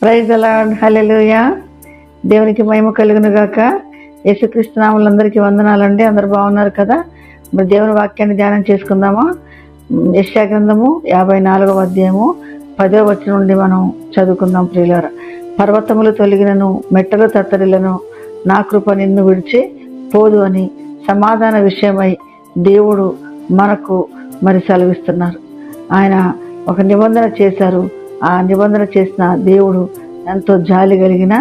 Praise the lord, హల్లెలూయా. దేవునికి మహిమ కలుగును గాక. యేసుక్రీస్తు నామములో అందరికీ వందనాలండి. అందరు బాగున్నారు కదా? మరి దేవుని వాక్యాన్ని ధ్యానం చేసుకుందామా? యెషయా గ్రంథము 54వ అధ్యాయము 10వ వచనం నుండి మనం చదువుకుందాం. ప్రియులారా, పర్వతములు తొలగినను మెట్టలు తత్తరిలను నా కృప నిన్ను విడిచి పోదు అని సమాధాన విషయమై దేవుడు మనకు మరి సెలవిస్తున్నారు. ఆయన ఒక నిబంధన చేశారు. ఆ నిబంధన చేసిన దేవుడు ఎంతో జాలి కలిగిన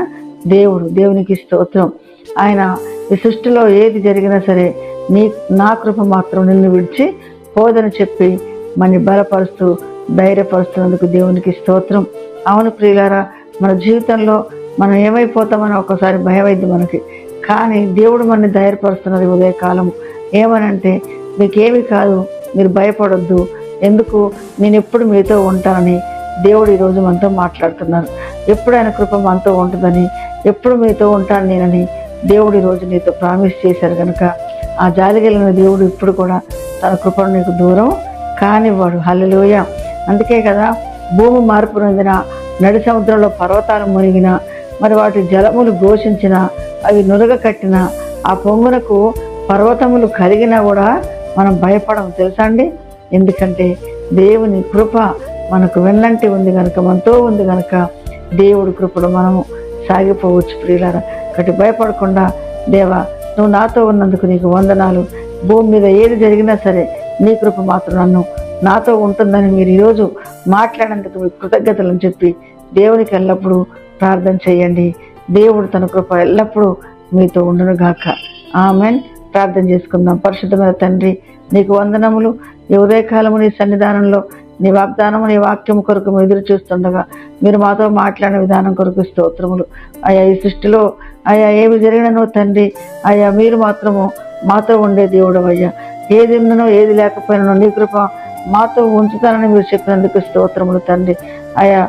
దేవుడు. దేవునికి స్తోత్రం. ఆయన ఈ సృష్టిలో ఏది జరిగినా సరే నా కృప మాత్రం నిన్ను విడిచి పోదని చెప్పి మన బలపరుస్తూ ధైర్యపరుస్తున్నందుకు దేవునికి స్తోత్రం. అవును ప్రియులారా, మన జీవితంలో మనం ఏమైపోతామని ఒకసారి భయం అయింది మనకి. కానీ దేవుడు మనని ధైర్యపరుస్తున్నది ఉదయకాలం. ఏమనంటే, మీకేమి కాదు, మీరు భయపడొద్దు, ఎందుకు నేను ఎప్పుడు మీతో ఉంటానని దేవుడు ఈరోజు మనతో మాట్లాడుతున్నారు. ఎప్పుడు ఆయన కృప మనతో ఉంటుందని, ఎప్పుడు మీతో ఉంటాను నేనని దేవుడు ఈరోజు నీతో ప్రామిస్ చేశారు కనుక ఆ జాలి కలిగిన దేవుడు ఇప్పుడు కూడా తన కృపను నీకు దూరం కానివ్వడు. హల్లెలూయా. అందుకే కదా భూమి మార్పు నొందిన, నడి సముద్రంలో పర్వతాలు మునిగిన, మరి వాటి జలములు ఘోషించిన, అవి నురగ కట్టిన, ఆ పొంగునకు పర్వతములు కరిగినా కూడా మనం భయపడం తెలుసా అండి? ఎందుకంటే దేవుని కృప మనకు వెన్నంటి ఉంది కనుక, మనతో ఉంది కనుక దేవుడి కృపలో మనము సాగిపోవచ్చు ప్రియులారా. కాబట్టి భయపడకుండా, దేవా నువ్వు నాతో ఉన్నందుకు నీకు వందనాలు, భూమి మీద ఏది జరిగినా సరే నీ కృప మాత్రం నాతో ఉంటుందని మీరు ఈరోజు మాట్లాడేందుకు మీకు కృతజ్ఞతలను చెప్పి దేవునికి ఎల్లప్పుడూ ప్రార్థన చేయండి. దేవుడు తన కృప ఎల్లప్పుడూ మీతో ఉండును గాక. ఆమెన్. ప్రార్థన చేసుకుందాం. పరిశుద్ధమైన తండ్రి, నీకు వందనములు. ఈ ఉదయకాలము నీ సన్నిధానంలో నీ వాగ్దానము, నీ వాక్యం కొరకు మేము ఎదురు చూస్తుండగా మీరు మాతో మాట్లాడిన విధానం కొరకు స్తోత్రములు. అయ్యా, ఈ సృష్టిలో అయ్యా ఏమి జరిగిననో తండ్రి, అయ్యా మీరు మాత్రము మాతో ఉండే దేవుడు. అయ్యా ఏది ఉన్ననో ఏది లేకపోయినానో నీ కృప మాతో ఉంచుతానని మీరు చెప్పినందుకు స్తోత్రములు తండ్రి. ఆయా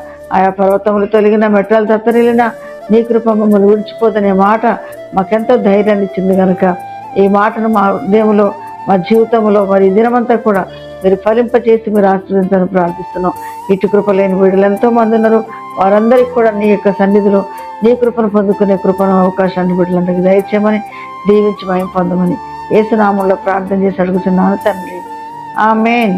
పర్వతములు తొలగిన, మెట్టాలు తత్తరిల్లిన నీ కృప మమ్మల్ని విడిచిపోదనే మాట మాకెంతో ధైర్యాన్ని ఇచ్చింది కనుక ఈ మాటను మా హృదయంలో, మా జీవితంలో మరి దినమంతా కూడా మీరు ఫలింపచేసి మీరు ఆశీర్వదించాలని ప్రార్థిస్తున్నాం. ఇటు కృప లేని వీడులు ఎంతో మంది ఉన్నారు. వారందరికీ కూడా నీ యొక్క సన్నిధిలో నీ కృపను పొందుకునే కృపను, అవకాశాన్ని బిడ్డలందరికీ దయచేయమని, దీవించి మహిమ పొందమని యేసు నామములో ప్రార్థన చేసి అడుగుతున్నాను తండ్రి. ఆమేన్.